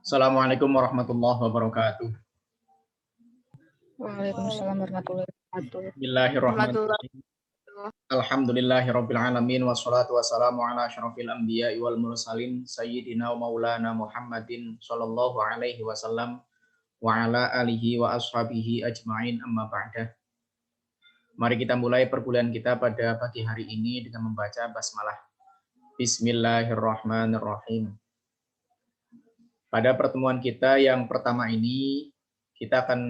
Assalamualaikum warahmatullahi wabarakatuh. Waalaikumsalam warahmatullahi wabarakatuh. Bismillahirrahmanirrahim. Alhamdulillahirabbil alamin wassalatu wassalamu ala asyrofil anbiya'i wal mursalin sayyidina wa maulana Muhammadin sallallahu alaihi wasallam wa ala alihi wa ashabihi ajmain amma ba'dah. Mari kita mulai perkuliahan kita pada pagi hari ini dengan membaca basmalah. Bismillahirrahmanirrahim. Pada pertemuan kita yang pertama ini kita akan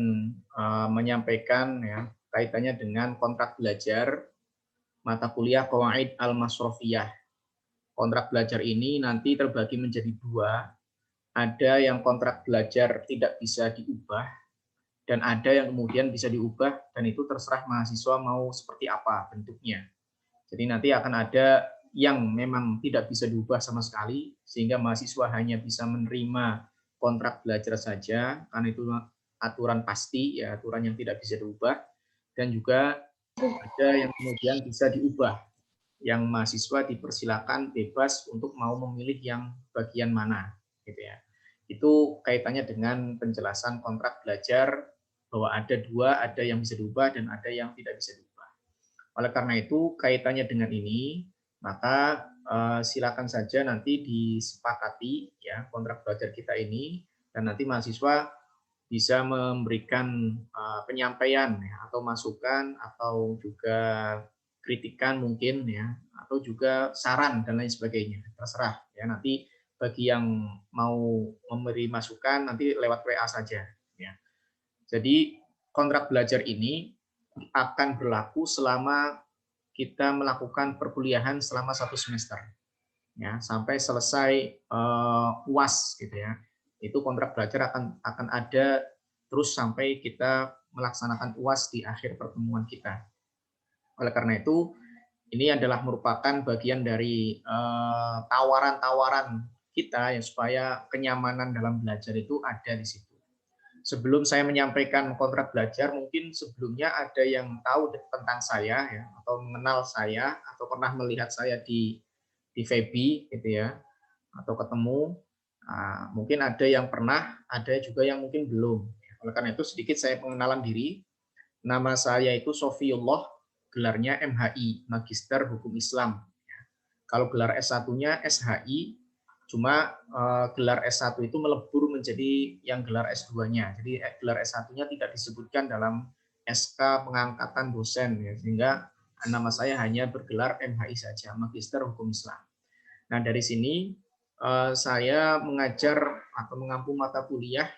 menyampaikan ya kaitannya dengan kontrak belajar mata kuliah Qawaid Al-Masrofiyah. Kontrak belajar ini nanti terbagi menjadi dua. Ada yang kontrak belajar tidak bisa diubah dan ada yang kemudian bisa diubah dan itu terserah mahasiswa mau seperti apa bentuknya. Jadi nanti akan ada yang memang tidak bisa diubah sama sekali sehingga mahasiswa hanya bisa menerima kontrak belajar saja karena itu aturan pasti ya, aturan yang tidak bisa diubah, dan juga ada yang kemudian bisa diubah, yang mahasiswa dipersilakan bebas untuk mau memilih yang bagian mana gitu ya. Itu kaitannya dengan penjelasan kontrak belajar bahwa ada dua, ada yang bisa diubah dan ada yang tidak bisa diubah. Oleh karena itu kaitannya dengan ini, maka silakan saja nanti disepakati ya kontrak belajar kita ini, dan nanti mahasiswa bisa memberikan penyampaian ya, atau masukan atau juga kritikan mungkin ya, atau juga saran dan lain sebagainya, terserah ya. Nanti bagi yang mau memberi masukan nanti lewat WA saja ya. Jadi kontrak belajar ini akan berlaku selama kita melakukan perkuliahan selama 1 semester ya, sampai selesai UAS gitu ya. Itu kontrak belajar akan ada terus sampai kita melaksanakan UAS di akhir pertemuan kita. Oleh karena itu ini adalah merupakan bagian dari tawaran-tawaran kita ya, supaya kenyamanan dalam belajar itu ada di situ. Sebelum saya menyampaikan kontrak belajar, mungkin sebelumnya ada yang tahu tentang saya ya, atau mengenal saya, atau pernah melihat saya di Febi gitu ya, atau ketemu. Nah, mungkin ada yang pernah, ada juga yang mungkin belum. Oleh karena itu sedikit saya pengenalan diri. Nama saya itu Sofiullah, gelarnya MHI, Magister Hukum Islam. Kalau gelar S1-nya SHI, cuma gelar S1 itu melebur menjadi yang gelar S2-nya. Jadi gelar S1-nya tidak disebutkan dalam SK pengangkatan dosen ya, sehingga nama saya hanya bergelar MHI saja, Magister Hukum Islam. Nah, dari sini saya mengajar atau mengampu mata kuliah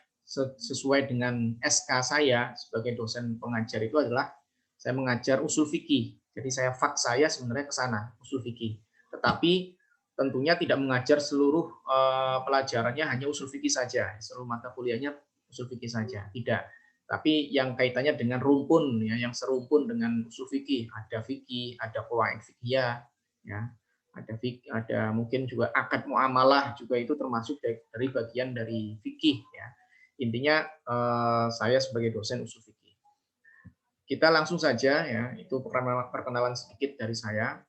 sesuai dengan SK saya sebagai dosen pengajar itu adalah saya mengajar usul fikih. Jadi saya sebenarnya ke sana, usul fikih. Tetapi tentunya tidak mengajar seluruh pelajarannya hanya usul fikih saja, seluruh mata kuliahnya usul fikih saja, tidak. Tapi yang kaitannya dengan rumpun ya, yang serumpun dengan usul fikih, ada fikih, ada qawaid fikih ya, ada mungkin juga akad muamalah juga itu termasuk dari bagian dari fikih ya. Intinya saya sebagai dosen usul fikih. Kita langsung saja ya, itu perkenalan sedikit dari saya.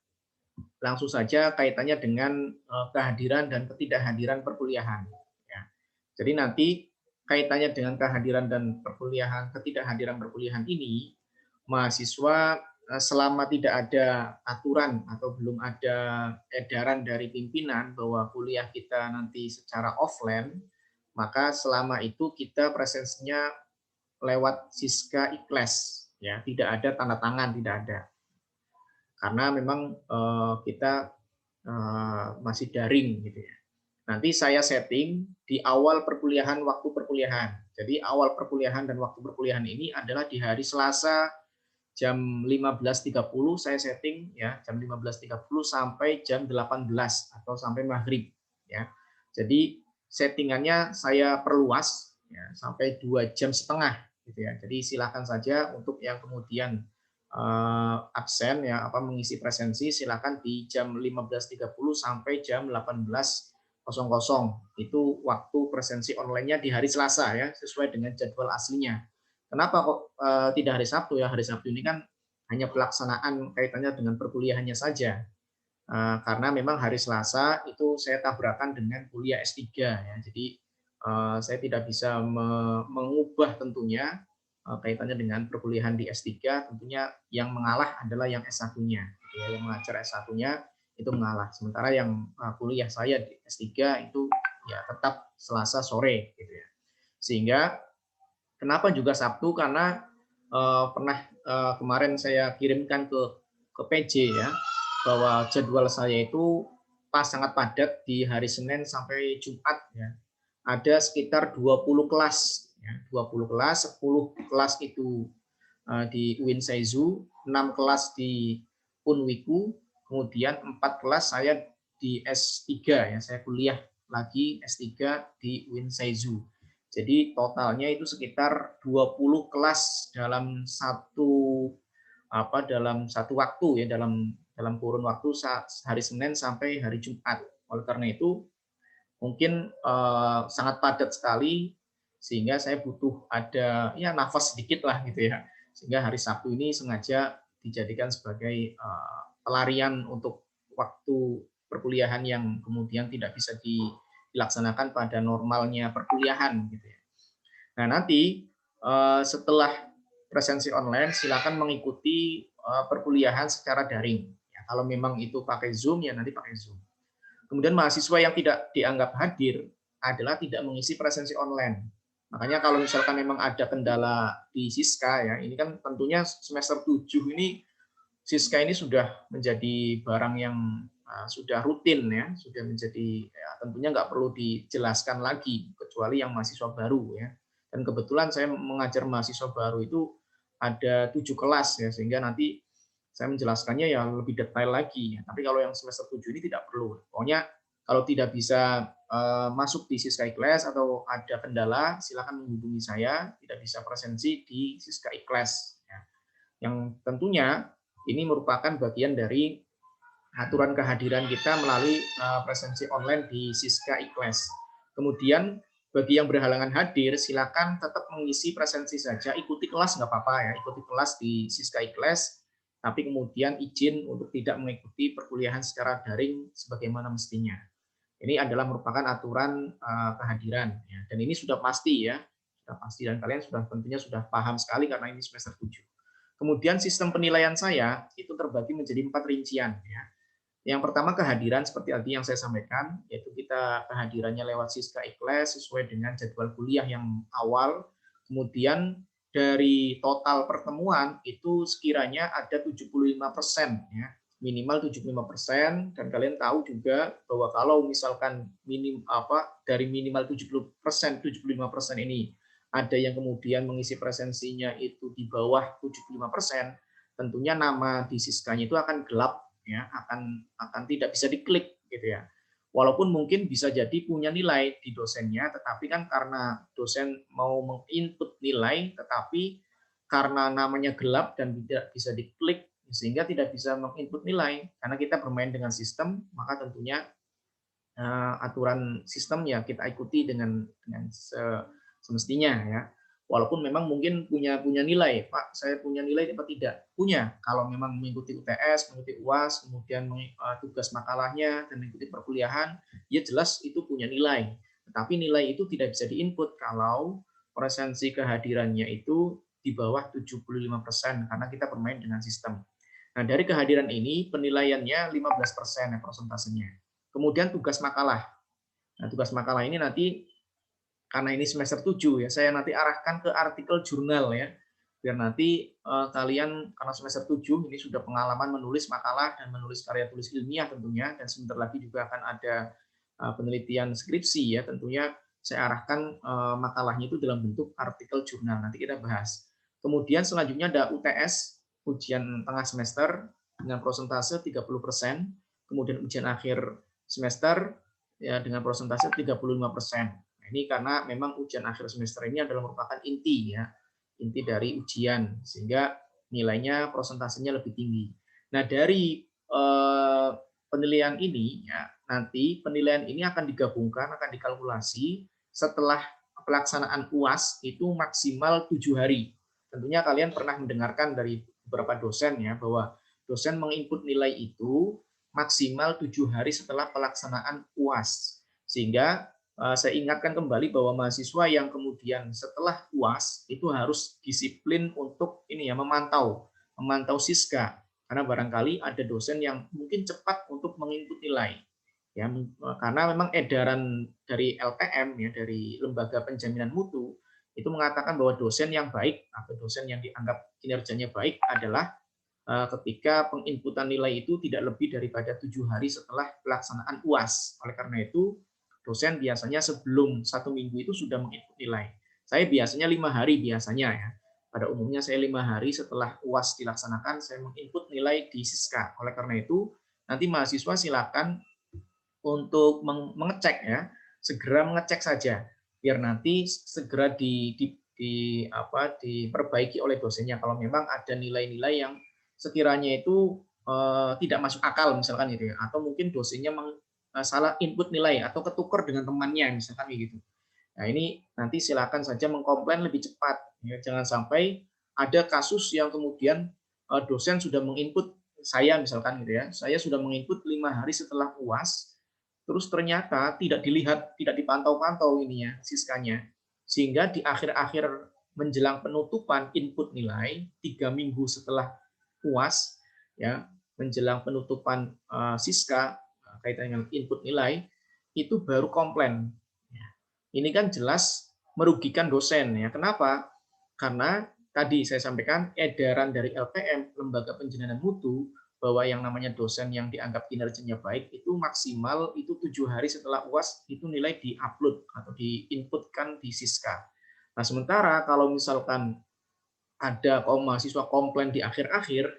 Langsung saja kaitannya dengan kehadiran dan ketidakhadiran perkuliahan ya. Jadi nanti kaitannya dengan kehadiran dan perkuliahan, ketidakhadiran perkuliahan ini, mahasiswa selama tidak ada aturan atau belum ada edaran dari pimpinan bahwa kuliah kita nanti secara offline, maka selama itu kita presensinya lewat Siska Iklas ya, tidak ada tanda tangan, tidak ada. Karena memang kita masih daring gitu ya. Nanti saya setting di awal perkuliahan, waktu perkuliahan. Jadi awal perkuliahan dan waktu perkuliahan ini adalah di hari Selasa jam 15.30 saya setting ya, jam 15.30 sampai jam 18 atau sampai maghrib ya. Jadi settingannya saya perluas ya, sampai 2,5 jam gitu ya. Jadi silakan saja untuk yang kemudian absen ya, apa mengisi presensi, silakan di jam 15.30 sampai jam 18.00. Itu waktu presensi online-nya di hari Selasa ya, sesuai dengan jadwal aslinya. Kenapa kok tidak hari Sabtu ya? Hari Sabtu ini kan hanya pelaksanaan kaitannya dengan perkuliahannya saja. Karena memang hari Selasa itu saya tabrakan dengan kuliah S3 ya. Jadi saya tidak bisa mengubah tentunya kaitannya dengan perkuliahan di S3, tentunya yang mengalah adalah yang S1-nya, gitu ya, yang mengajar S1-nya itu mengalah. Sementara yang kuliah saya di S3 itu ya tetap Selasa sore, gitu ya. Sehingga kenapa juga Sabtu? Karena pernah kemarin saya kirimkan ke PJ ya, bahwa jadwal saya itu sangat padat di hari Senin sampai Jumat ya. Ada sekitar 20 kelas ya, 20 kelas, 10 kelas itu di UIN Seizu, 6 kelas di Unwiku, kemudian 4 kelas saya di S3 ya, saya kuliah lagi S3 di UIN Seizu. Jadi totalnya itu sekitar 20 kelas dalam satu waktu ya, dalam kurun waktu hari Senin sampai hari Jumat. Oleh karena itu mungkin sangat padat sekali sehingga saya butuh ada ya nafas sedikit lah gitu ya. Sehingga hari Sabtu ini sengaja dijadikan sebagai pelarian untuk waktu perkuliahan yang kemudian tidak bisa dilaksanakan pada normalnya perkuliahan gitu ya. Nah, nanti setelah presensi online silakan mengikuti perkuliahan secara daring. Ya, kalau memang itu pakai Zoom ya nanti pakai Zoom. Kemudian mahasiswa yang tidak dianggap hadir adalah tidak mengisi presensi online. Makanya kalau misalkan memang ada kendala di Siska ya, ini kan tentunya semester 7 ini Siska ini sudah menjadi barang yang sudah rutin ya, sudah menjadi ya, tentunya nggak perlu dijelaskan lagi kecuali yang mahasiswa baru ya. Dan kebetulan saya mengajar mahasiswa baru itu ada 7 kelas ya, sehingga nanti saya menjelaskannya ya lebih detail lagi. Ya. Tapi kalau yang semester 7 ini tidak perlu. Pokoknya kalau tidak bisa masuk di Siska Ikles atau ada kendala, silakan menghubungi saya. Tidak bisa presensi di Siska Ikles. Ya. Yang tentunya ini merupakan bagian dari aturan kehadiran kita melalui presensi online di Siska Ikles. Kemudian bagi yang berhalangan hadir, silakan tetap mengisi presensi saja, ikuti kelas nggak apa-apa ya, ikuti kelas di Siska Ikles, tapi kemudian izin untuk tidak mengikuti perkuliahan secara daring sebagaimana mestinya. Ini adalah merupakan aturan kehadiran, ya. Dan ini sudah pasti ya, sudah pasti dan kalian sudah tentunya sudah paham sekali karena ini semester 7. Kemudian sistem penilaian saya itu terbagi menjadi 4 rincian ya. Yang pertama kehadiran seperti tadi yang saya sampaikan, yaitu kita kehadirannya lewat Siska Ikles sesuai dengan jadwal kuliah yang awal. Kemudian dari total pertemuan itu sekiranya ada 75% ya, minimal 75%. Dan kalian tahu juga bahwa kalau misalkan dari minimal 70%, 75% ini ada yang kemudian mengisi presensinya itu di bawah 75%, tentunya nama di Siskanya itu akan gelap ya, akan tidak bisa diklik gitu ya. Walaupun mungkin bisa jadi punya nilai di dosennya, tetapi kan karena dosen mau menginput nilai, tetapi karena namanya gelap dan tidak bisa diklik, sehingga tidak bisa menginput nilai. Karena kita bermain dengan sistem, maka tentunya aturan sistem ya kita ikuti dengan semestinya ya. Walaupun memang mungkin punya nilai, Pak, saya punya nilai apa tidak? Punya. Kalau memang mengikuti UTS, mengikuti UAS, kemudian tugas makalahnya dan mengikuti perkuliahan, ya jelas itu punya nilai. Tetapi nilai itu tidak bisa diinput kalau presensi kehadirannya itu di bawah 75% karena kita bermain dengan sistem. Nah, dari kehadiran ini penilaiannya 15% ya persentasenya. Kemudian tugas makalah. Nah, tugas makalah ini nanti karena ini semester 7 ya, saya nanti arahkan ke artikel jurnal ya. Biar nanti kalian karena semester 7 ini sudah pengalaman menulis makalah dan menulis karya tulis ilmiah tentunya, dan sebentar lagi juga akan ada penelitian skripsi ya, tentunya saya arahkan makalahnya itu dalam bentuk artikel jurnal. Nanti kita bahas. Kemudian selanjutnya ada UTS, ujian tengah semester dengan prosentase 30%, kemudian ujian akhir semester ya dengan prosentase 35%. Ini karena memang ujian akhir semester ini adalah merupakan inti ya, inti dari ujian, sehingga nilainya prosentasenya lebih tinggi. Nah, dari penilaian ini ya, nanti penilaian ini akan digabungkan, akan dikalkulasi setelah pelaksanaan UAS itu maksimal 7 hari. Tentunya kalian pernah mendengarkan dari beberapa dosen ya, bahwa dosen menginput nilai itu maksimal 7 hari setelah pelaksanaan UAS. Sehingga saya ingatkan kembali bahwa mahasiswa yang kemudian setelah UAS itu harus disiplin untuk ini ya, memantau Siska. Karena barangkali ada dosen yang mungkin cepat untuk menginput nilai. Ya, karena memang edaran dari LPM ya, dari Lembaga Penjaminan Mutu itu mengatakan bahwa dosen yang baik atau dosen yang dianggap kinerjanya baik adalah ketika penginputan nilai itu tidak lebih daripada 7 hari setelah pelaksanaan UAS. Oleh karena itu, dosen biasanya sebelum 1 minggu itu sudah menginput nilai. Saya biasanya 5 hari biasanya ya. Pada umumnya saya 5 hari setelah UAS dilaksanakan, saya menginput nilai di Siska. Oleh karena itu, nanti mahasiswa silakan untuk mengecek ya, segera mengecek saja biar nanti segera diperbaiki oleh dosennya kalau memang ada nilai-nilai yang sekiranya itu tidak masuk akal misalkan gitu ya, atau mungkin dosennya salah input nilai atau ketukar dengan temannya misalkan gitu. Nah, ini nanti silakan saja mengkomplain lebih cepat ya, jangan sampai ada kasus yang kemudian dosen sudah menginput saya misalkan gitu ya. Saya sudah menginput 5 hari setelah UAS, terus ternyata tidak dilihat, tidak dipantau-pantau ininya siskanya. Sehingga di akhir-akhir menjelang penutupan input nilai 3 minggu setelah UAS ya, menjelang penutupan siska kaitan dengan input nilai itu baru komplain. Ini kan jelas merugikan dosen ya. Kenapa? Karena tadi saya sampaikan edaran dari LPM, Lembaga Penjaminan Mutu, bahwa yang namanya dosen yang dianggap kinerjanya baik itu maksimal itu 7 hari setelah UAS itu nilai diupload atau diinputkan di Siska. Nah, sementara kalau misalkan ada mahasiswa komplain di akhir-akhir,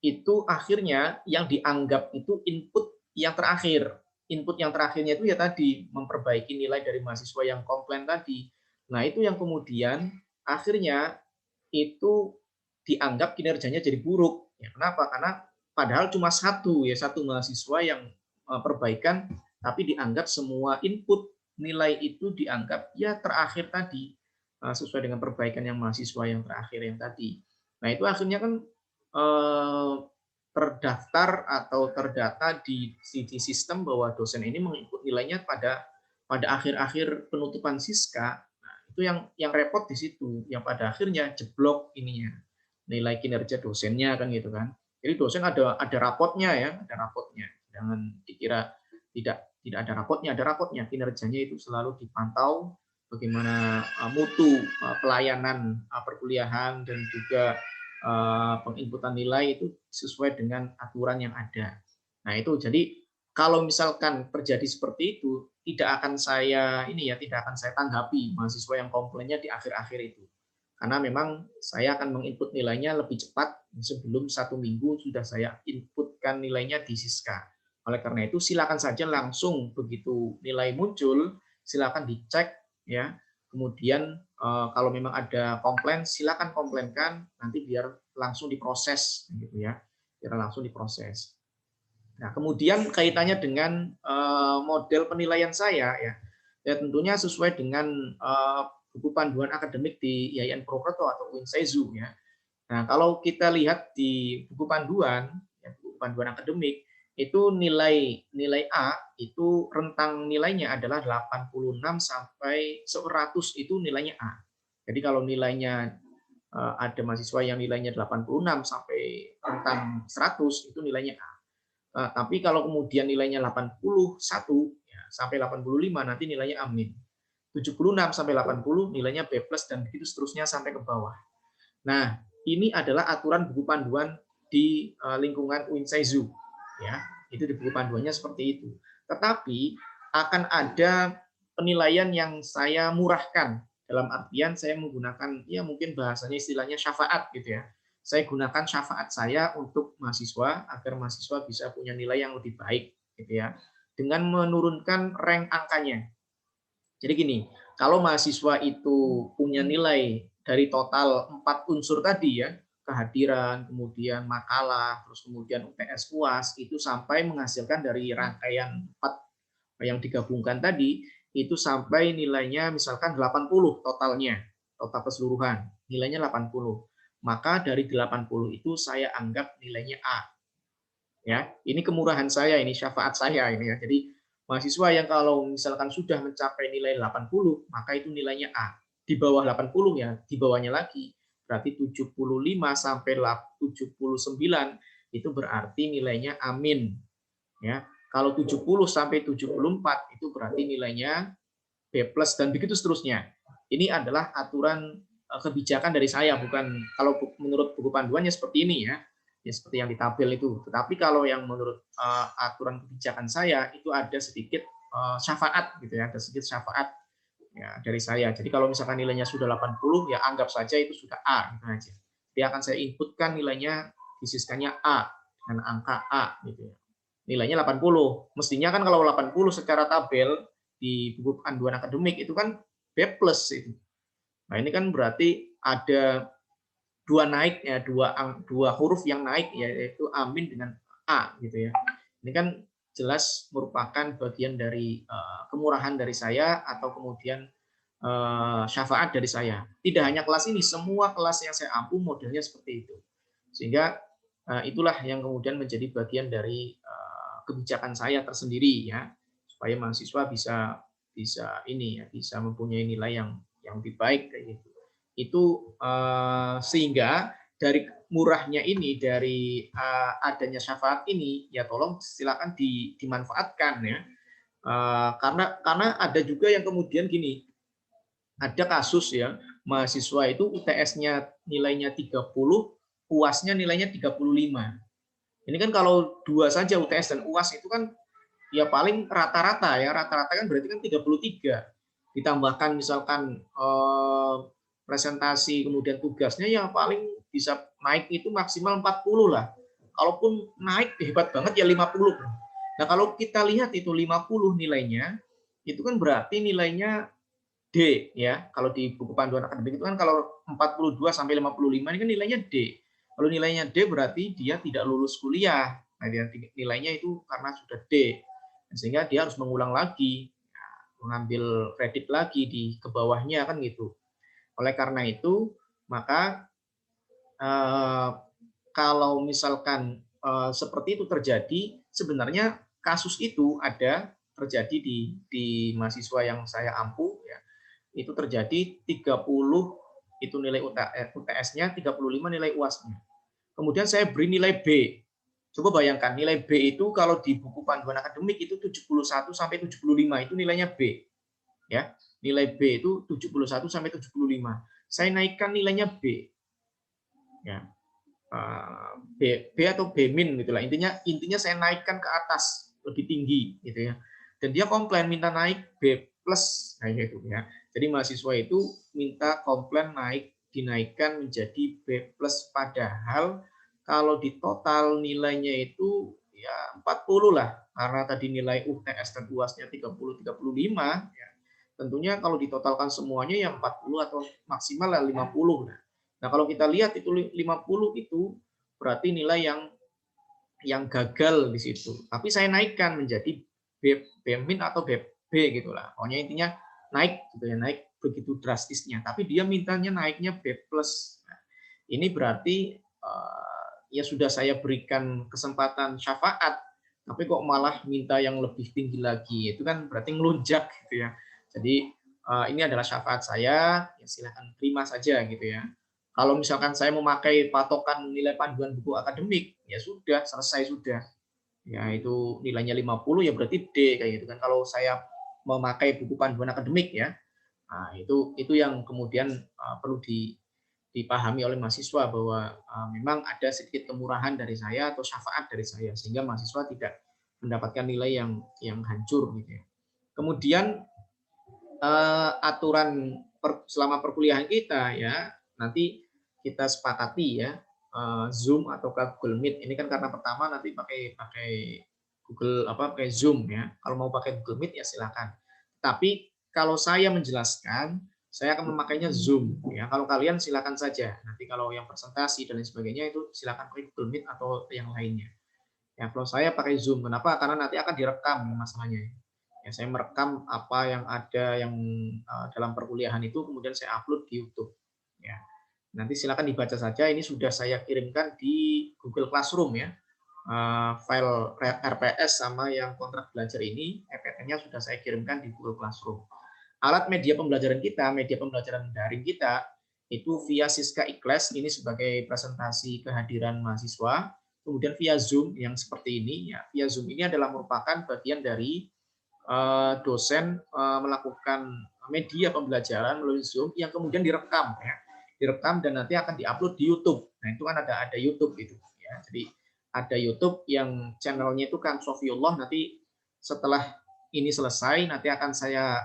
itu akhirnya yang dianggap itu input yang terakhir. Input yang terakhirnya itu ya tadi, memperbaiki nilai dari mahasiswa yang komplain tadi. Nah, itu yang kemudian akhirnya itu dianggap kinerjanya jadi buruk. Ya, kenapa? Karena padahal cuma satu mahasiswa yang perbaikan, tapi dianggap semua input nilai itu dianggap ya terakhir tadi, sesuai dengan perbaikan yang mahasiswa yang terakhir yang tadi. Nah, itu akhirnya kan terdaftar atau terdata di sistem bahwa dosen ini menginput nilainya pada akhir-akhir penutupan Siska. Nah, itu yang repot di situ, yang pada akhirnya jeblok ininya nilai kinerja dosennya kan gitu kan. Jadi dosen ada rapotnya ya, ada rapotnya. Jangan dikira tidak ada rapotnya, ada rapotnya. Kinerjanya itu selalu dipantau bagaimana mutu pelayanan perkuliahan dan juga penginputan nilai itu sesuai dengan aturan yang ada. Nah, itu jadi kalau misalkan terjadi seperti itu, tidak akan saya tanggapi mahasiswa yang komplainnya di akhir-akhir itu. Karena memang saya akan menginput nilainya lebih cepat sebelum 1 minggu sudah saya inputkan nilainya di Siska. Oleh karena itu silakan saja langsung begitu nilai muncul, silakan dicek ya. Kemudian kalau memang ada komplain, silakan komplainkan nanti biar langsung diproses gitu ya. Biar langsung diproses. Nah, kemudian kaitannya dengan model penilaian saya ya. Ya tentunya sesuai dengan buku panduan akademik di IAIN Purwokerto atau Uinsezu ya. Nah, kalau kita lihat di buku panduan, ya, buku panduan akademik, itu nilai A itu rentang nilainya adalah 86 sampai 100 itu nilainya A. Jadi kalau nilainya ada mahasiswa yang nilainya 86 sampai rentang 100 itu nilainya A. Tapi kalau kemudian nilainya 81 ya, sampai 85 nanti nilainya A-. 76 sampai 80 nilainya B+ dan begitu seterusnya sampai ke bawah. Nah, ini adalah aturan buku panduan di lingkungan Uinsezu ya. Itu di buku panduannya seperti itu. Tetapi akan ada penilaian yang saya murahkan dalam artian saya menggunakan ya mungkin bahasanya istilahnya syafaat gitu ya. Saya gunakan syafaat saya untuk mahasiswa agar mahasiswa bisa punya nilai yang lebih baik gitu ya. Dengan menurunkan rank angkanya. Jadi gini, kalau mahasiswa itu punya nilai dari total 4 unsur tadi ya, kehadiran, kemudian makalah, terus kemudian UTS UAS, itu sampai menghasilkan dari rangkaian 4 yang digabungkan tadi, itu sampai nilainya misalkan 80 totalnya, total keseluruhan, nilainya 80. Maka dari 80 itu saya anggap nilainya A. Ya, ini kemurahan saya, ini syafaat saya ini ya. Jadi Mahasiswa yang kalau misalkan sudah mencapai nilai 80, maka itu nilainya A. Di bawah 80 ya, di bawahnya lagi. Berarti 75 sampai 79 itu berarti nilainya amin. Ya. Kalau 70 sampai 74 itu berarti nilainya B plus dan begitu seterusnya. Ini adalah aturan kebijakan dari saya, bukan kalau menurut buku panduannya seperti ini ya. Ya seperti yang di tabel itu. Tetapi kalau yang menurut aturan kebijakan saya itu ada sedikit syafaat gitu ya, ada sedikit syafaat ya dari saya. Jadi kalau misalkan nilainya sudah 80 ya anggap saja itu sudah A gitu aja. Dia akan saya inputkan nilainya disiskannya A dengan angka A gitu ya. Nilainya 80. Mestinya kan kalau 80 secara tabel di buku panduan akademik itu kan B plus itu. Nah ini kan berarti ada dua naik ya, dua huruf yang naik yaitu amin dengan A gitu ya. Ini kan jelas merupakan bagian dari kemurahan dari saya atau kemudian syafaat dari saya. Tidak hanya kelas ini, semua kelas yang saya ampu modelnya seperti itu. Sehingga itulah yang kemudian menjadi bagian dari kebijakan saya tersendiri ya, supaya mahasiswa bisa bisa ini ya, bisa mempunyai nilai yang lebih baik kayak gitu. Itu sehingga dari murahnya ini, dari adanya syafaat ini, ya tolong silakan dimanfaatkan ya. Karena ada juga yang kemudian gini, ada kasus ya, mahasiswa itu UTS-nya nilainya 30, UAS-nya nilainya 35. Ini kan kalau dua saja UTS dan UAS itu kan ya paling rata-rata ya, rata-rata kan berarti kan 33. Ditambahkan misalkan presentasi kemudian tugasnya ya paling bisa naik itu maksimal 40 lah. Kalaupun naik hebat banget ya 50. Nah, kalau kita lihat itu 50 nilainya, itu kan berarti nilainya D ya. Kalau di buku panduan akademik itu kan kalau 42 sampai 55 ini kan nilainya D. Kalau nilainya D berarti dia tidak lulus kuliah. Nah, nilainya itu karena sudah D. Sehingga dia harus mengulang lagi, mengambil kredit lagi di ke bawahnya kan gitu. Oleh karena itu, maka eh, kalau misalkan seperti itu terjadi, sebenarnya kasus itu ada terjadi di mahasiswa yang saya ampu ya. Itu terjadi 30 itu nilai UTS-nya, 35 nilai UAS-nya. Kemudian saya beri nilai B. Coba bayangkan nilai B itu kalau di buku panduan akademik itu 71 sampai 75 itu nilainya B. Ya. Nilai B itu 71 sampai 75. Saya naikkan nilainya B. Ya. B atau B min gitulah. Intinya saya naikkan ke atas lebih tinggi gitu ya. Dan dia komplain minta naik B plus kayak gitu ya. Jadi mahasiswa itu minta komplain dinaikkan menjadi B plus, padahal kalau di total nilainya itu ya 40 lah, karena tadi nilai UTS dan UAS-nya 30-35 ya. Tentunya kalau ditotalkan semuanya ya 40 atau maksimal 50. Nah, kalau kita lihat itu 50 itu berarti nilai yang gagal di situ. Tapi saya naikkan menjadi B min atau B gitulah. Pokoknya intinya naik gitu ya, naik begitu drastisnya. Tapi dia mintanya naiknya B plus. Nah, ini berarti ya sudah saya berikan kesempatan syafaat, tapi kok malah minta yang lebih tinggi lagi. Itu kan berarti ngelunjak gitu ya. Jadi ini adalah syafaat saya, ya silakan terima saja gitu ya. Kalau misalkan saya memakai patokan nilai panduan buku akademik, ya sudah, selesai sudah. Ya itu nilainya 50 ya berarti D kayak gitu kan. Kalau saya memakai buku panduan akademik ya. Nah, itu yang kemudian perlu dipahami oleh mahasiswa bahwa memang ada sedikit kemurahan dari saya atau syafaat dari saya sehingga mahasiswa tidak mendapatkan nilai yang hancur gitu ya. Kemudian aturan selama perkuliahan kita ya nanti kita sepakati ya Zoom atau Google Meet. Ini kan karena pertama nanti pakai pakai Google pakai Zoom ya. Kalau mau pakai Google Meet ya silakan. Tapi kalau saya menjelaskan, saya akan memakainya Zoom ya. Kalau kalian silakan saja. Nanti kalau yang presentasi dan lain sebagainya itu silakan pakai Google Meet atau yang lainnya. Ya, kalau saya pakai Zoom. Kenapa? Karena nanti akan direkam masalahnya. Ya, saya merekam apa yang ada yang dalam perkuliahan itu kemudian saya upload di YouTube. Ya. Nanti silakan dibaca saja. Ini sudah saya kirimkan di Google Classroom ya. file RPS sama yang kontrak belajar ini, EPT-nya sudah saya kirimkan di Google Classroom. Alat media pembelajaran kita, media pembelajaran daring kita, itu via Siska Ikhlas, ini sebagai presentasi kehadiran mahasiswa, kemudian via Zoom yang seperti ini, ya, via Zoom ini adalah merupakan bagian dari dosen melakukan media pembelajaran melalui Zoom yang kemudian direkam, ya, direkam dan nanti akan diupload di YouTube. Nah itu kan ada YouTube gitu, ya. Jadi ada YouTube yang channelnya itu Kang Sofiullah. Nanti setelah ini selesai, nanti akan saya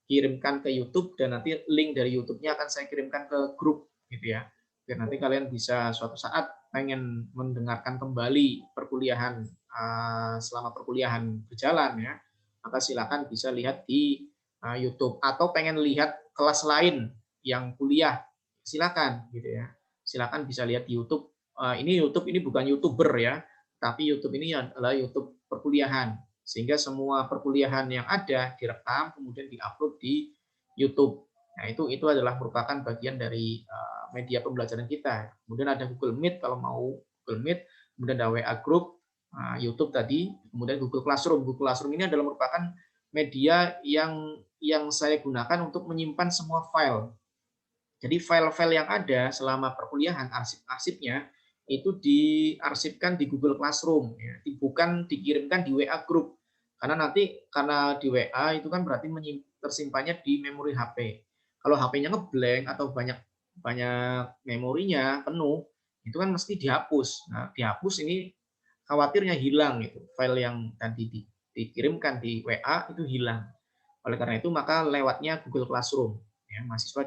kirimkan ke YouTube dan nanti link dari YouTube-nya akan saya kirimkan ke grup gitu ya. Biar nanti kalian bisa suatu saat pengen mendengarkan kembali perkuliahan selama perkuliahan berjalan ya, maka silakan bisa lihat di YouTube atau pengen lihat kelas lain yang kuliah, silakan gitu ya. Silakan bisa lihat di YouTube. Ini YouTube ini bukan YouTuber ya, tapi YouTube ini adalah YouTube perkuliahan. Sehingga semua perkuliahan yang ada direkam kemudian diupload di YouTube. Nah, itu adalah merupakan bagian dari media pembelajaran kita. Kemudian ada Google Meet kalau mau Google Meet, kemudian ada WA Group, YouTube tadi, kemudian Google Classroom. Google Classroom ini adalah merupakan media yang saya gunakan untuk menyimpan semua file. Jadi file-file yang ada selama perkuliahan, arsip-arsipnya itu diarsipkan di Google Classroom, ya. Bukan dikirimkan di WA Group. Karena di WA itu kan berarti tersimpannya di memori HP. Kalau HP-nya ngeblank atau banyak banyak memorinya penuh, itu kan mesti dihapus. Nah, dihapus ini khawatirnya hilang itu. File yang tadi dikirimkan di WA itu hilang. Oleh karena itu maka lewatnya Google Classroom. Ya, mahasiswa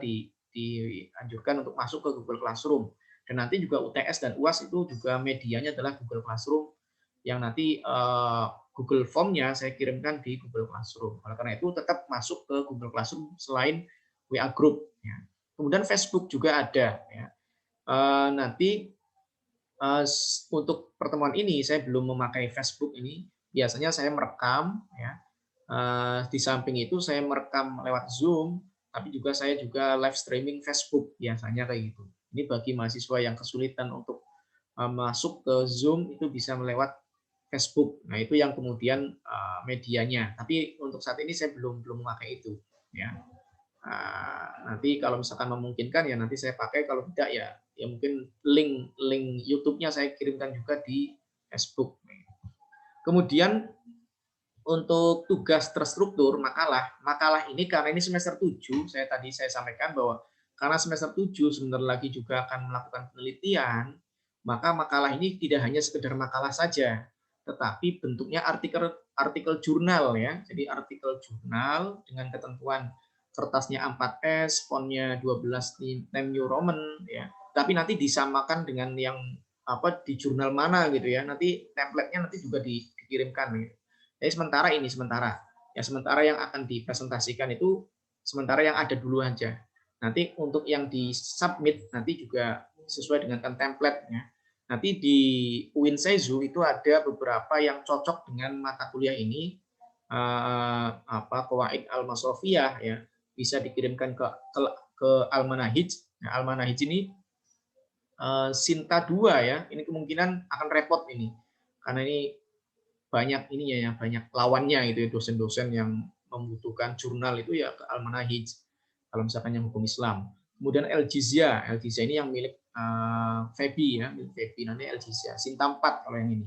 dianjurkan untuk masuk ke Google Classroom. Dan nanti juga UTS dan UAS itu juga medianya adalah Google Classroom yang nanti Google Form-nya saya kirimkan di Google Classroom. Oleh karena itu tetap masuk ke Google Classroom selain WA Group. Ya. Kemudian Facebook juga ada. Ya. Nanti untuk pertemuan ini saya belum memakai Facebook ini. Biasanya saya merekam. Ya. Di samping itu saya merekam lewat Zoom, tapi saya juga live streaming Facebook biasanya kayak gitu. Ini bagi mahasiswa yang kesulitan untuk masuk ke Zoom itu bisa melewat Facebook. Nah itu yang kemudian medianya. Tapi untuk saat ini saya belum memakai itu. Ya. Nanti kalau misalkan memungkinkan ya nanti saya pakai. Kalau tidak ya mungkin link YouTube-nya saya kirimkan juga di Facebook. Kemudian untuk tugas terstruktur makalah ini karena ini semester 7, saya sampaikan bahwa karena semester 7 sebentar lagi juga akan melakukan penelitian, maka makalah ini tidak hanya sekedar makalah saja, tetapi bentuknya artikel jurnal ya. Jadi artikel jurnal dengan ketentuan kertasnya A4S, fontnya 12 Times New Roman ya. Tapi nanti disamakan dengan yang di jurnal mana gitu ya. Nanti template-nya nanti juga dikirimkan gitu. Jadi sementara yang akan dipresentasikan itu sementara yang ada dulu aja. Nanti untuk yang di submit nanti juga sesuai dengan template-nya. Nanti di UIN Seizu itu ada beberapa yang cocok dengan mata kuliah ini, Qawaid Al-Masrofiyah ya, bisa dikirimkan ke Al-Manahij. Nah, Al-Manahij ini Sinta 2 ya, ini kemungkinan akan repot ini. Karena ini banyak banyak lawannya gitu ya, dosen-dosen yang membutuhkan jurnal itu ya ke Al-Manahij kalau misalkan yang hukum Islam. Kemudian Al-Jizya ini yang milik Febi ya, milik Febi nanti Al-Jizya. Sinta 4 kalau yang ini.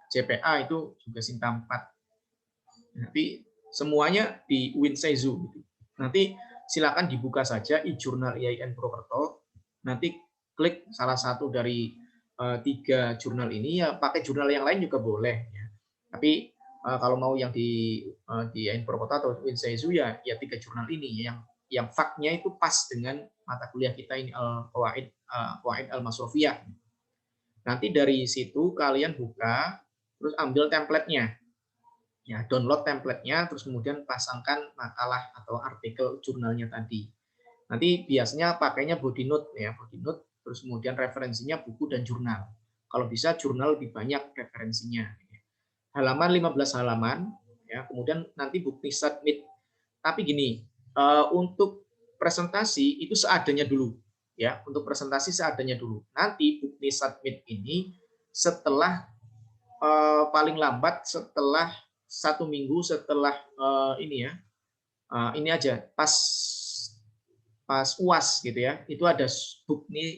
CPA itu juga Sinta 4. Nanti semuanya di UIN Seizu gitu. Nanti silakan dibuka saja e-jurnal IAIN Purwokerto. Nanti klik salah satu dari 3 jurnal ini ya, pakai jurnal yang lain juga boleh ya. Tapi kalau mau yang di IAIN Purwokerto atau UIN Seizu ya 3 jurnal ini yang faktnya itu pas dengan mata kuliah kita ini Qawaid Al-Masrofiyah. Nanti dari situ kalian buka terus ambil template-nya. Ya, download template-nya terus kemudian pasangkan makalah atau artikel jurnalnya tadi. Nanti biasanya pakainya body note ya, body note terus kemudian referensinya buku dan jurnal. Kalau bisa jurnal lebih banyak referensinya. Halaman 15 halaman ya, kemudian nanti bukti submit. Tapi gini, untuk presentasi itu seadanya dulu ya, untuk presentasi seadanya dulu. Nanti bukti submit ini setelah paling lambat setelah 1 minggu setelah, ini ya, ini aja pas pas UAS gitu ya, itu ada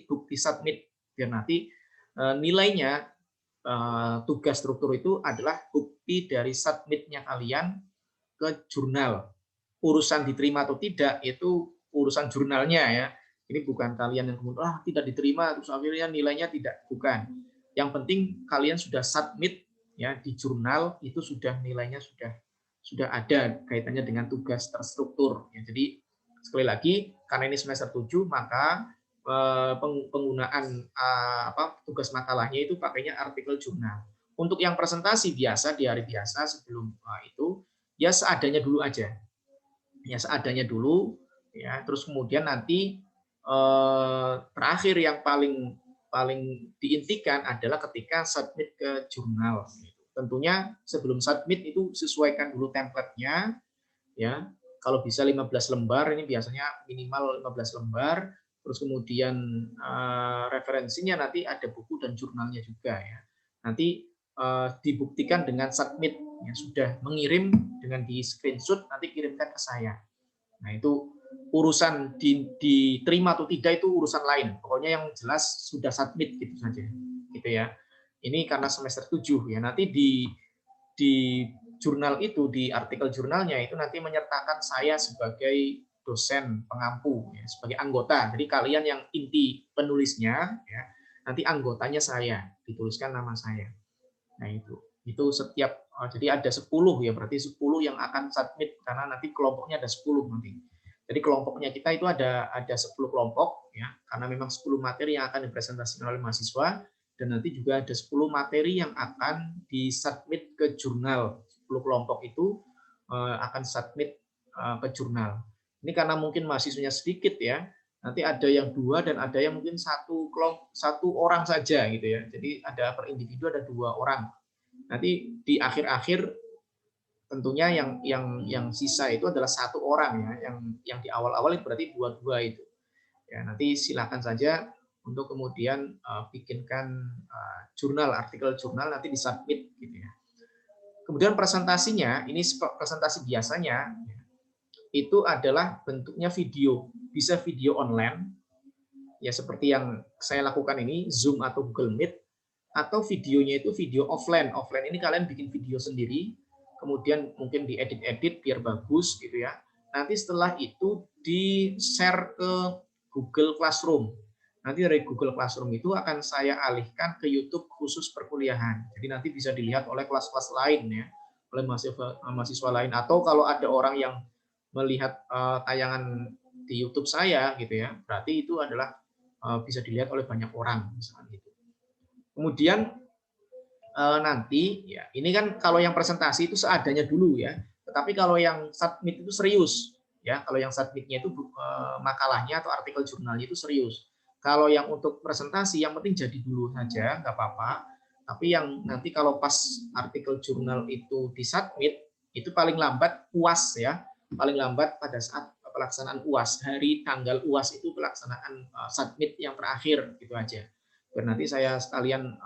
bukti submit biar nanti, nilainya, tugas struktur itu adalah bukti dari submit-nya kalian ke jurnal. Urusan diterima atau tidak itu urusan jurnalnya ya. Ini bukan kalian yang kemudian, "Ah, tidak diterima," terus akhirnya nilainya tidak, bukan. Yang penting kalian sudah submit ya di jurnal, itu sudah nilainya sudah ada kaitannya dengan tugas terstruktur ya. Jadi sekali lagi karena ini semester 7 maka penggunaan tugas makalahnya itu pakainya artikel jurnal. Untuk yang presentasi biasa di hari biasa sebelum itu ya seadanya dulu aja. Ya seadanya dulu ya, terus kemudian nanti terakhir yang paling paling diintikan adalah ketika submit ke jurnal. Tentunya sebelum submit itu sesuaikan dulu template-nya ya. Kalau bisa 15 lembar, ini biasanya minimal 15 lembar, terus kemudian referensinya nanti ada buku dan jurnalnya juga ya. Nanti dibuktikan dengan submit, yang sudah mengirim dengan di screenshot, nanti kirimkan ke saya. Nah itu urusan diterima atau tidak itu urusan lain. Pokoknya yang jelas sudah submit gitu saja, gitu ya. Ini karena semester 7 ya. Nanti di jurnal itu, di artikel jurnalnya itu nanti menyertakan saya sebagai dosen pengampu ya, sebagai anggota. Jadi kalian yang inti penulisnya ya, nanti anggotanya saya, dituliskan nama saya. Nah itu setiap jadi ada 10 ya, berarti 10 yang akan submit karena nanti kelompoknya ada 10 nanti. Jadi kelompoknya kita itu ada 10 kelompok ya, karena memang 10 materi yang akan dipresentasikan oleh mahasiswa dan nanti juga ada 10 materi yang akan disubmit ke jurnal. 10 kelompok itu akan submit ke jurnal. Ini karena mungkin mahasiswanya sedikit ya, nanti ada yang 2 dan ada yang mungkin satu orang saja gitu ya. Jadi ada per individu ada 2 orang. Nanti di akhir-akhir tentunya yang sisa itu adalah 1 orang ya, yang di awal-awal itu berarti 2-2 itu. Ya, nanti silakan saja untuk kemudian bikinkan jurnal, artikel jurnal nanti disubmit gitu ya. Kemudian presentasinya, ini presentasi biasanya itu adalah bentuknya video, bisa video online, ya seperti yang saya lakukan ini, Zoom atau Google Meet, atau videonya itu video offline. Offline ini kalian bikin video sendiri, kemudian mungkin diedit-edit biar bagus gitu ya. Nanti setelah itu di-share ke Google Classroom. Nanti dari Google Classroom itu akan saya alihkan ke YouTube khusus perkuliahan. Jadi nanti bisa dilihat oleh kelas-kelas lain ya, oleh mahasiswa lain. Atau kalau ada orang yang melihat tayangan di YouTube saya gitu ya, berarti itu adalah bisa dilihat oleh banyak orang misalnya gitu. Kemudian nanti ya ini kan kalau yang presentasi itu seadanya dulu ya. Tetapi kalau yang submit itu serius ya. Kalau yang submitnya itu makalahnya atau artikel jurnalnya itu serius. Kalau yang untuk presentasi yang penting jadi dulu saja nggak apa-apa. Tapi yang nanti kalau pas artikel jurnal itu disubmit itu paling lambat UAS ya. Paling lambat pada saat pelaksanaan UAS, hari tanggal UAS itu pelaksanaan submit yang terakhir gitu aja. Biar nanti saya sekalian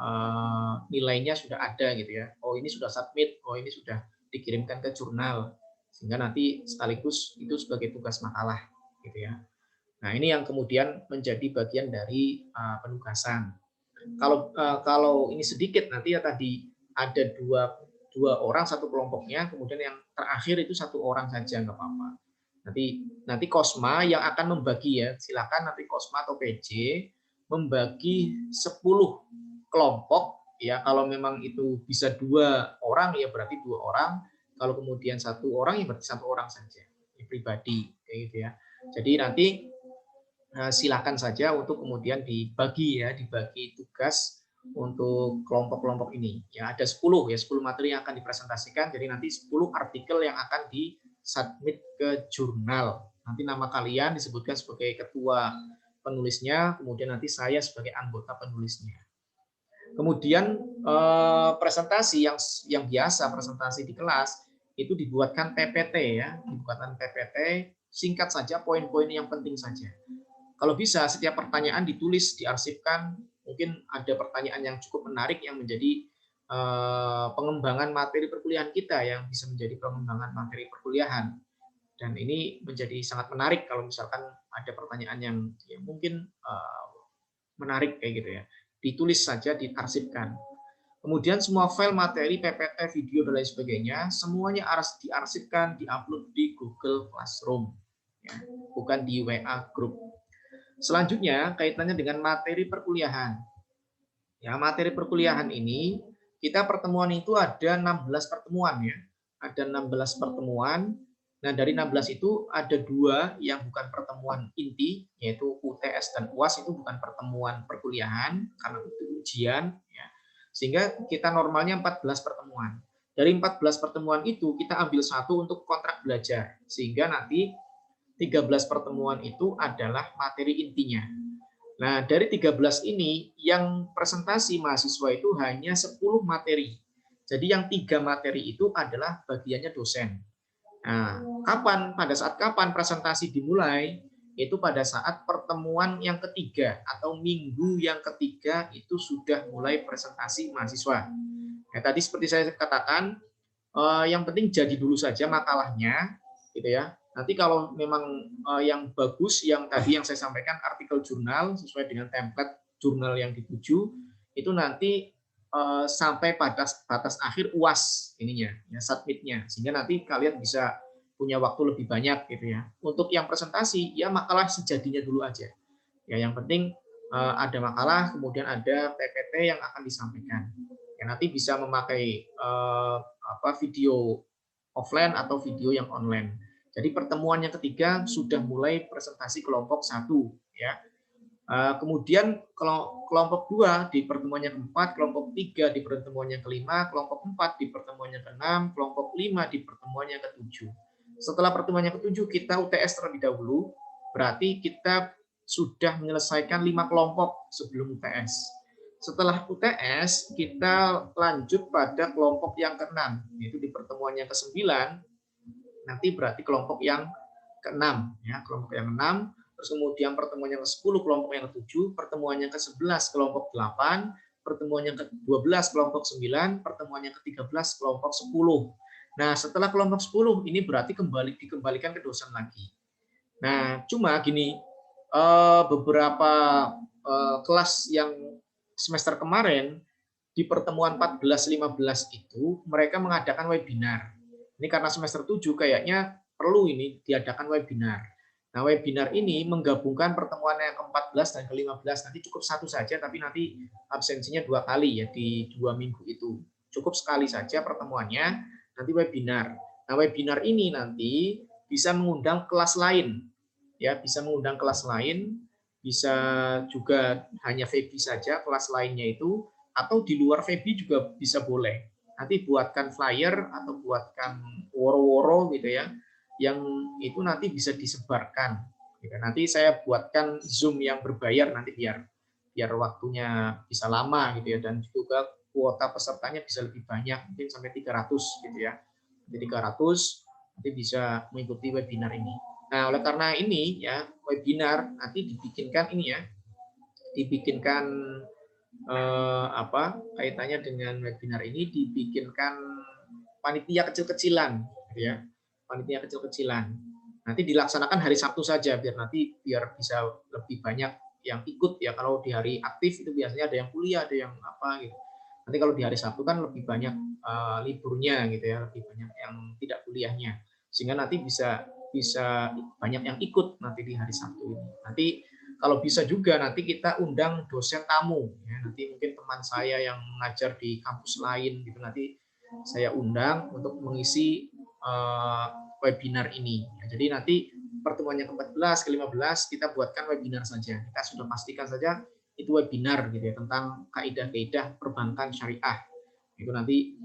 nilainya sudah ada gitu ya. Oh ini sudah submit, oh ini sudah dikirimkan ke jurnal. Sehingga nanti sekaligus itu sebagai tugas makalah gitu ya. Nah ini yang kemudian menjadi bagian dari penugasan. Kalau ini sedikit nanti ya tadi ada dua orang satu kelompoknya, kemudian yang terakhir itu 1 orang saja nggak apa-apa. Nanti Kosma yang akan membagi ya, silakan nanti Kosma atau PJ membagi 10 kelompok ya. Kalau memang itu bisa 2 orang ya berarti 2 orang. Kalau kemudian 1 orang ya berarti 1 orang saja. Ya, pribadi kayak gitu ya. Jadi nanti silakan saja untuk kemudian dibagi ya, dibagi tugas untuk kelompok-kelompok ini. Ya ada 10 ya, 10 materi yang akan dipresentasikan. Jadi nanti 10 artikel yang akan disubmit ke jurnal. Nanti nama kalian disebutkan sebagai ketua penulisnya, kemudian nanti saya sebagai anggota penulisnya. Kemudian presentasi yang biasa presentasi di kelas itu dibuatkan PPT ya, dibuatkan PPT singkat saja, poin-poin yang penting saja. Kalau bisa setiap pertanyaan ditulis, diarsipkan. Mungkin ada pertanyaan yang cukup menarik yang menjadi pengembangan materi perkuliahan kita yang bisa menjadi pengembangan materi perkuliahan. Dan ini menjadi sangat menarik kalau misalkan ada pertanyaan yang mungkin menarik kayak gitu ya. Ditulis saja, diarsipkan. Kemudian semua file materi, PPT, video, dan lain sebagainya, semuanya harus diarsipkan, diupload di Google Classroom, ya, bukan di WA Group. Selanjutnya, kaitannya dengan materi perkuliahan. Ya, materi perkuliahan ini, kita pertemuan itu ada 16 pertemuan ya. Ada 16 pertemuan. Nah, dari 16 itu ada 2 yang bukan pertemuan inti, yaitu UTS dan UAS itu bukan pertemuan perkuliahan, karena itu ujian. Ya. Sehingga kita normalnya 14 pertemuan. Dari 14 pertemuan itu, kita ambil satu untuk kontrak belajar. Sehingga nanti 13 pertemuan itu adalah materi intinya. Nah, dari 13 ini, yang presentasi mahasiswa itu hanya 10 materi. Jadi yang 3 materi itu adalah bagiannya dosen. Nah, pada saat kapan presentasi dimulai? Itu pada saat pertemuan yang ketiga atau minggu yang ketiga itu sudah mulai presentasi mahasiswa. Nah, tadi seperti saya katakan, yang penting jadi dulu saja makalahnya, gitu ya. Nanti kalau memang yang bagus, yang tadi yang saya sampaikan artikel jurnal sesuai dengan template jurnal yang dituju, itu nanti sampai batas akhir UAS ininya, ya, submitnya, sehingga nanti kalian bisa punya waktu lebih banyak gitu ya. Untuk yang presentasi, ya makalah sejadinya dulu aja. Ya, yang penting ada makalah, kemudian ada PPT yang akan disampaikan. Ya, nanti bisa memakai video offline atau video yang online. Jadi pertemuan yang ketiga sudah mulai presentasi kelompok 1 ya. Kemudian kalau kelompok 2 di pertemuan yang keempat, kelompok 3 di pertemuan yang kelima, kelompok 4 di pertemuan yang keenam, kelompok 5 di pertemuan yang ketujuh. Setelah pertemuan yang ketujuh kita UTS terlebih dahulu, berarti kita sudah menyelesaikan 5 kelompok sebelum UTS. Setelah UTS, kita lanjut pada kelompok yang keenam, yaitu di pertemuan yang ke-9, nanti berarti kelompok yang ke-6, ya, kelompok yang 6, terus kemudian pertemuan yang ke-10, kelompok yang ke-7, pertemuan yang ke-11, kelompok 8, pertemuan yang ke-12, kelompok 9, pertemuan yang ke-13, kelompok 10. Nah, setelah kelompok 10, ini berarti dikembalikan ke dosen lagi. Nah, cuma gini, beberapa kelas yang semester kemarin di pertemuan 14-15 itu mereka mengadakan webinar. Ini karena semester 7 kayaknya perlu ini diadakan webinar. Nah, webinar ini menggabungkan pertemuan yang ke-14 dan ke-15. Nanti cukup satu saja, tapi nanti absensinya 2 kali ya di 2 minggu itu. Cukup sekali saja pertemuannya, nanti webinar. Nah, webinar ini nanti bisa mengundang kelas lain. Ya, bisa mengundang kelas lain, bisa juga hanya Febi saja kelas lainnya itu, atau di luar Febi juga bisa boleh. Nanti buatkan flyer atau buatkan woro-woro gitu ya, yang itu nanti bisa disebarkan. Nanti saya buatkan Zoom yang berbayar nanti biar waktunya bisa lama gitu ya, dan juga kuota pesertanya bisa lebih banyak, mungkin sampai 300 gitu ya. Jadi 300 nanti bisa mengikuti webinar ini. Nah, oleh karena ini ya, webinar nanti dibikinkan ini ya, dibikinkan kaitannya dengan webinar ini dibikinkan panitia kecil-kecilan, gitu ya, panitia kecil-kecilan. Nanti dilaksanakan hari Sabtu saja biar bisa lebih banyak yang ikut ya. Kalau di hari aktif itu biasanya ada yang kuliah, ada yang apa gitu. Nanti kalau di hari Sabtu kan lebih banyak liburnya gitu ya, lebih banyak yang tidak kuliahnya, sehingga nanti bisa banyak yang ikut nanti di hari Sabtu ini. Nanti kalau bisa juga nanti kita undang dosen tamu ya, nanti mungkin teman saya yang mengajar di kampus lain gitu, nanti saya undang untuk mengisi webinar ini. Jadi nanti pertemuan yang ke-14, ke-15 kita buatkan webinar saja. Kita sudah pastikan saja itu webinar gitu ya, tentang kaidah-kaidah perbankan syariah. Itu nanti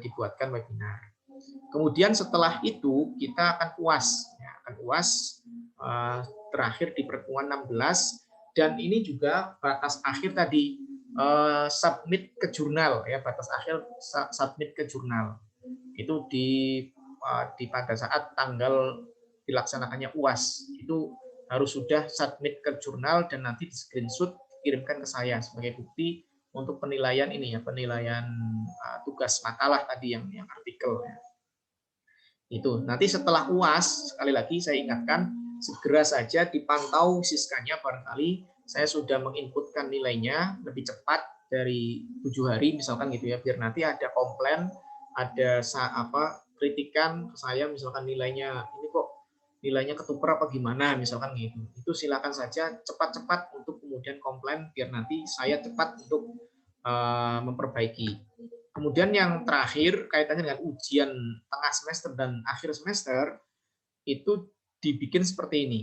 dibuatkan webinar. Kemudian setelah itu kita akan UAS, ya, akan UAS terakhir di pertemuan 16, dan ini juga batas akhir tadi submit ke jurnal ya, batas akhir submit ke jurnal itu pada saat tanggal dilaksanakannya UAS itu harus sudah submit ke jurnal dan nanti di screenshot kirimkan ke saya sebagai bukti untuk penilaian ini ya, penilaian tugas makalah tadi yang artikel ya. Itu. Nanti setelah UAS, sekali lagi saya ingatkan, segera saja dipantau siskanya, barangkali saya sudah menginputkan nilainya lebih cepat dari 7 hari misalkan gitu ya, biar nanti ada komplain, ada kritikan ke saya misalkan nilainya ini kok nilainya ketuker apa gimana misalkan gitu. Itu silakan saja cepat-cepat untuk kemudian komplain biar nanti saya cepat untuk memperbaiki. Kemudian yang terakhir kaitannya dengan ujian tengah semester dan akhir semester itu dibikin seperti ini.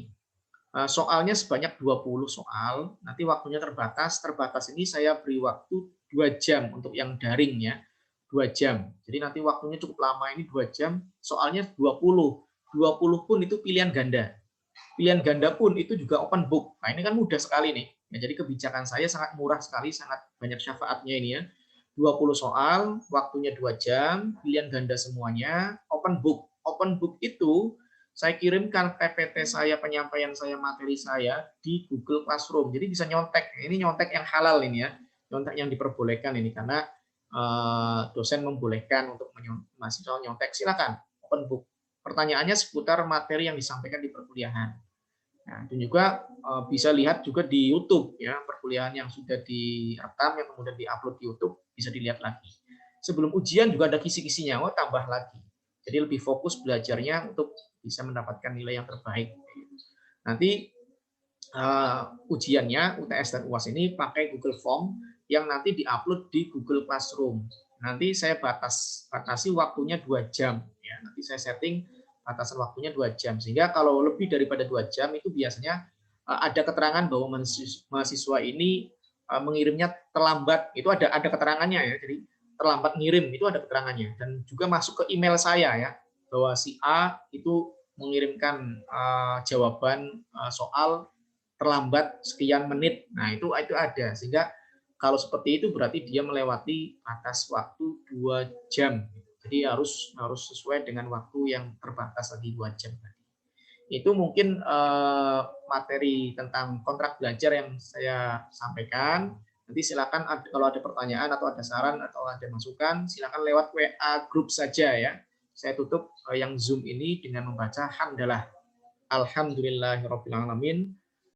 Soalnya sebanyak 20 soal, nanti waktunya terbatas. Terbatas ini saya beri waktu 2 jam untuk yang daring ya. 2 jam. Jadi nanti waktunya cukup lama ini 2 jam, soalnya 20. 20 pun itu pilihan ganda. Pilihan ganda pun itu juga open book. Nah, ini kan mudah sekali nih. Ya, jadi kebijakan saya sangat murah sekali, sangat banyak syafaatnya ini ya. 20 soal, waktunya 2 jam, pilihan ganda semuanya, open book. Open book itu saya kirimkan PPT saya, penyampaian saya, materi saya di Google Classroom. Jadi bisa nyontek. Ini nyontek yang halal ini ya. Nyontek yang diperbolehkan ini karena dosen membolehkan untuk mahasiswa nyontek. Silakan, open book. Pertanyaannya seputar materi yang disampaikan di perkuliahan. Nah, dan juga bisa lihat juga di YouTube ya, perkuliahan yang sudah direkam yang kemudian diupload di YouTube bisa dilihat lagi. Sebelum ujian juga ada kisi-kisinya, tambah lagi. Jadi lebih fokus belajarnya untuk bisa mendapatkan nilai yang terbaik. Nanti ujiannya UTS dan UAS ini pakai Google Form yang nanti diupload di Google Classroom. Nanti saya batasi waktunya 2 jam ya. Nanti saya setting batasan waktunya 2 jam. Sehingga kalau lebih daripada 2 jam itu biasanya ada keterangan bahwa mahasiswa ini mengirimnya terlambat. Itu ada keterangannya ya. Jadi terlambat ngirim itu ada keterangannya dan juga masuk ke email saya ya bahwa si A itu mengirimkan jawaban soal terlambat sekian menit. Nah, itu ada. Sehingga kalau seperti itu berarti dia melewati batas waktu 2 jam. Jadi harus sesuai dengan waktu yang terbatas tadi 2 jam. Itu mungkin materi tentang kontrak belajar yang saya sampaikan. Nanti silakan kalau ada pertanyaan atau ada saran atau ada masukan, silakan lewat WA grup saja ya. Saya tutup yang Zoom ini dengan membaca hamdalah. Alhamdulillahirabbil alamin.